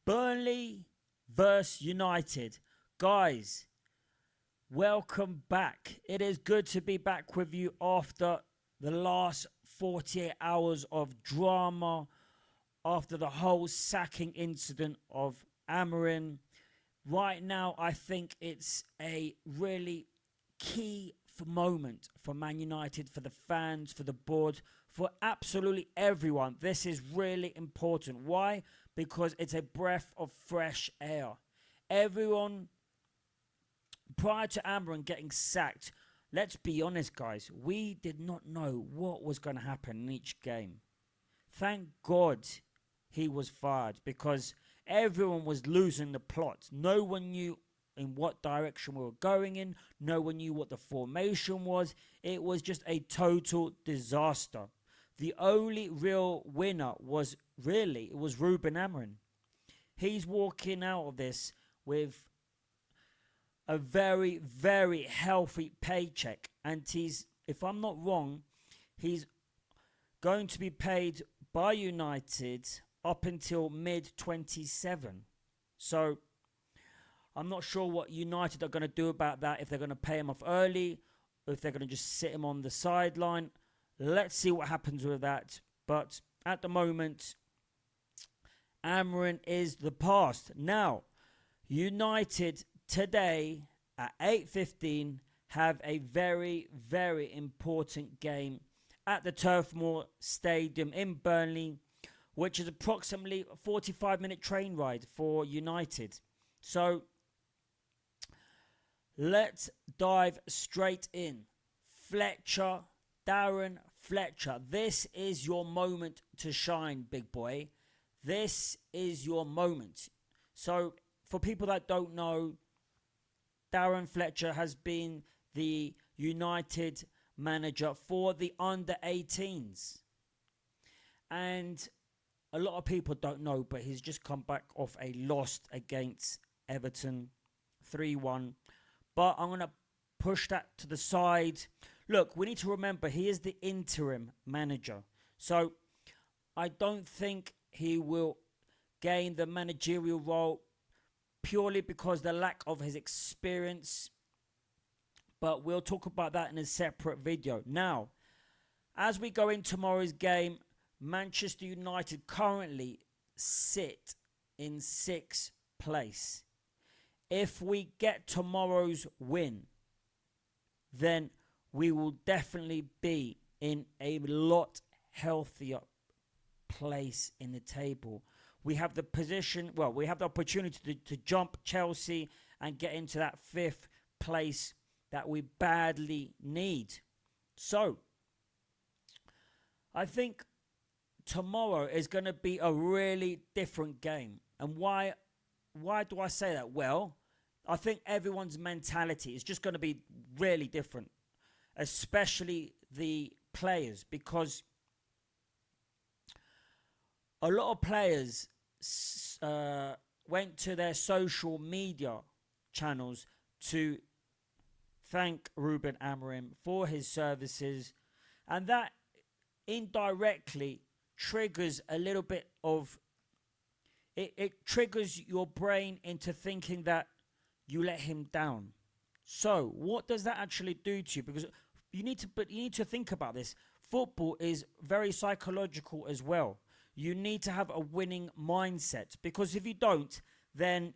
Burnley versus United. Guys, welcome back. It is good to be back with you after the last 48 hours of drama, after the whole sacking incident of Amorim. Right now, I think it's a really key moment for Man United, for the fans, for the board, for absolutely everyone. This is really important. Why? Because it's a breath of fresh air. Everyone, prior to Amorim getting sacked, let's be honest, guys, we did not know what was going to happen in each game. Thank God he was fired, because everyone was losing the plot. No one knew in what direction we were going in. No one knew what the formation was. It was just a total disaster. The only real winner was Ruben Amorim. He's walking out of this with a very, very healthy paycheck. And he's, if I'm not wrong, he's going to be paid by United up until mid-27. So I'm not sure what United are going to do about that, if they're going to pay him off early, or if they're going to just sit him on the sideline. Let's see what happens with that. But at the moment, Amorim is the past. Now, United today at 8:15 have a very, very important game at the Turf Moor Stadium in Burnley, which is approximately a 45-minute train ride for United. So let's dive straight in. Fletcher, Darren Fletcher, this is your moment to shine, big boy. This is your moment. So for people that don't know, Darren Fletcher has been the United manager for the under-18s. And a lot of people don't know, but he's just come back off a loss against Everton, 3-1. But I'm going to push that to the side. Look, we need to remember he is the interim manager. So I don't think he will gain the managerial role purely because the lack of his experience. But we'll talk about that in a separate video. Now, as we go in tomorrow's game, Manchester United currently sit in 6th place. If we get tomorrow's win, then we will definitely be in a lot healthier place in the table. We have the position, well, we have the opportunity to jump Chelsea and get into that 5th place that we badly need. So, I think tomorrow is going to be a really different game. And why do I say that? Well, I think everyone's mentality is just going to be really different, especially the players, because a lot of players went to their social media channels to thank Ruben Amorim for his services, and that indirectly triggers a little bit of it triggers your brain into thinking that you let him down. So what does that actually do to you? Because you need to think about this. Football is very psychological as well. You need to have a winning mindset, because if you don't, then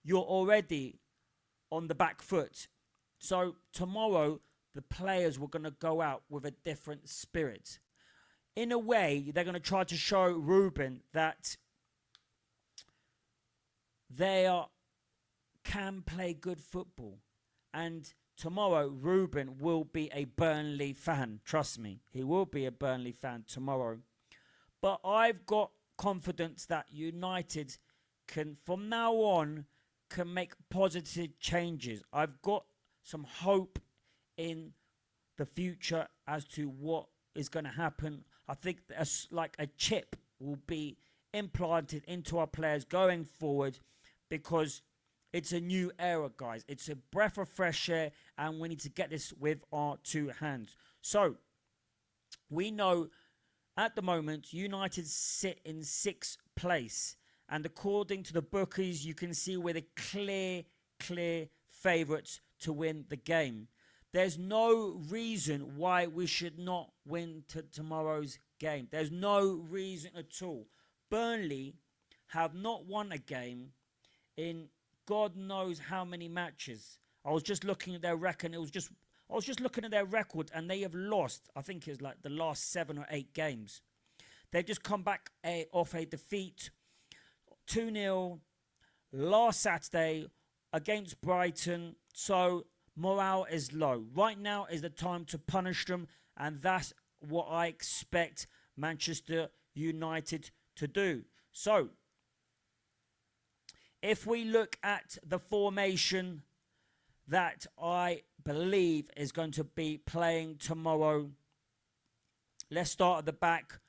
you're already on the back foot. So tomorrow the players were going to go out with a different spirit. In a way, they're going to try to show Ruben that they can play good football. And tomorrow, Ruben will be a Burnley fan. Trust me, he will be a Burnley fan tomorrow. But I've got confidence that United can, from now on, can make positive changes. I've got some hope in the future as to what is going to happen. I think like a chip will be implanted into our players going forward, because it's a new era, guys. It's a breath of fresh air, and we need to get this with our 2 hands. So we know at the moment United sit in 6th place, And according to the bookies, you can see we're the clear favourites to win the game. There's no reason why we should not win tomorrow's game. There's no reason at all. Burnley have not won a game in God knows how many matches. I was just looking at their record. I was just looking at their record, and they have lost, I think it's like the last 7 or 8 games. They've just come back off a defeat, 2-0, last Saturday against Brighton. So morale is low. Right now is the time to punish them, and that's what I expect Manchester United to do. So, if we look at the formation that I believe is going to be playing tomorrow, let's start at the back.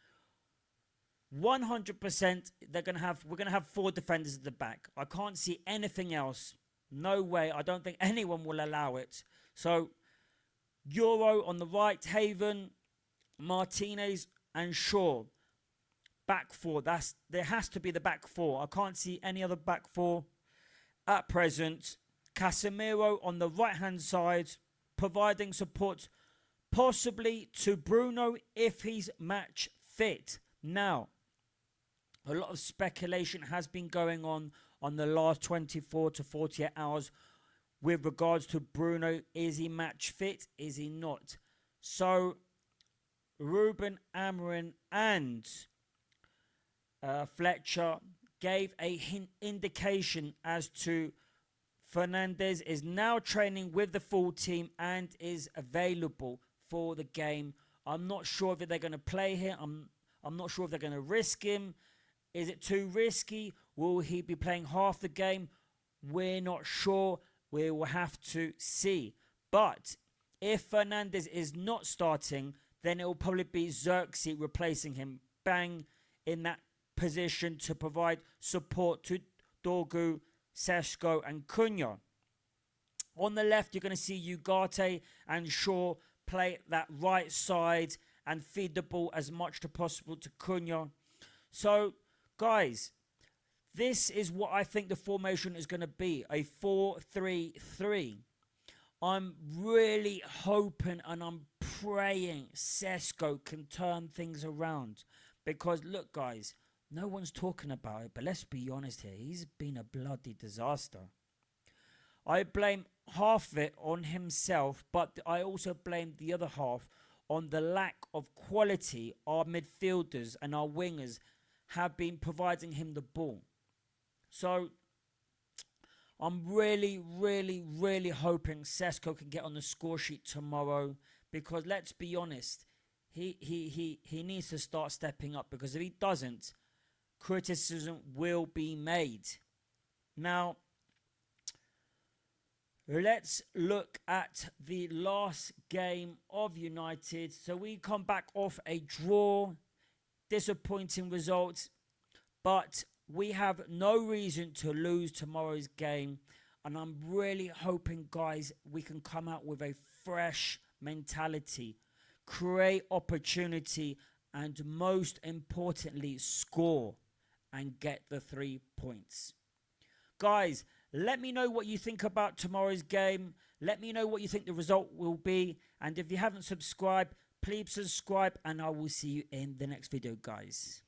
100% we're going to have 4 defenders at the back. I can't see anything else. No way. I don't think anyone will allow it. So, Euro on the right, Haven, Martinez and Shaw. Back 4. There has to be the back 4. I can't see any other back 4 at present. Casemiro on the right hand side, providing support possibly to Bruno if he's match fit. Now, a lot of speculation has been going on the last 24 to 48 hours with regards to Bruno. Is he match fit? Is he not? So, Ruben Amorim and Fletcher gave a indication as to Fernandes is now training with the full team and is available for the game. I'm not sure if they're going to play here. I'm not sure if they're going to risk him. Is it too risky? Will he be playing half the game? We're not sure. We will have to see. But if Fernandes is not starting, then it will probably be Zirkzee replacing him. Bang in that position to provide support to Dorgu, Sesko and Cunha. On the left, you're going to see Ugarte and Shaw play that right side and feed the ball as much as possible to Cunha. So, guys, this is what I think the formation is going to be, a 4-3-3. I'm really hoping and I'm praying Sesko can turn things around. Because, look, guys, no one's talking about it, but let's be honest here. He's been a bloody disaster. I blame half of it on himself, but I also blame the other half on the lack of quality our midfielders and our wingers have been providing him the ball. So, I'm really hoping Sesko can get on the score sheet tomorrow, because let's be honest, he needs to start stepping up, because if he doesn't, criticism will be made. Now, let's look at the last game of United. So we come back off a draw, disappointing result, but we have no reason to lose tomorrow's game. And I'm really hoping, guys, we can come out with a fresh mentality, create opportunity, and most importantly, score and get the 3 points. Guys, let me know what you think about tomorrow's game. Let me know what you think the result will be. And if you haven't subscribed, please subscribe, and I will see you in the next video, guys.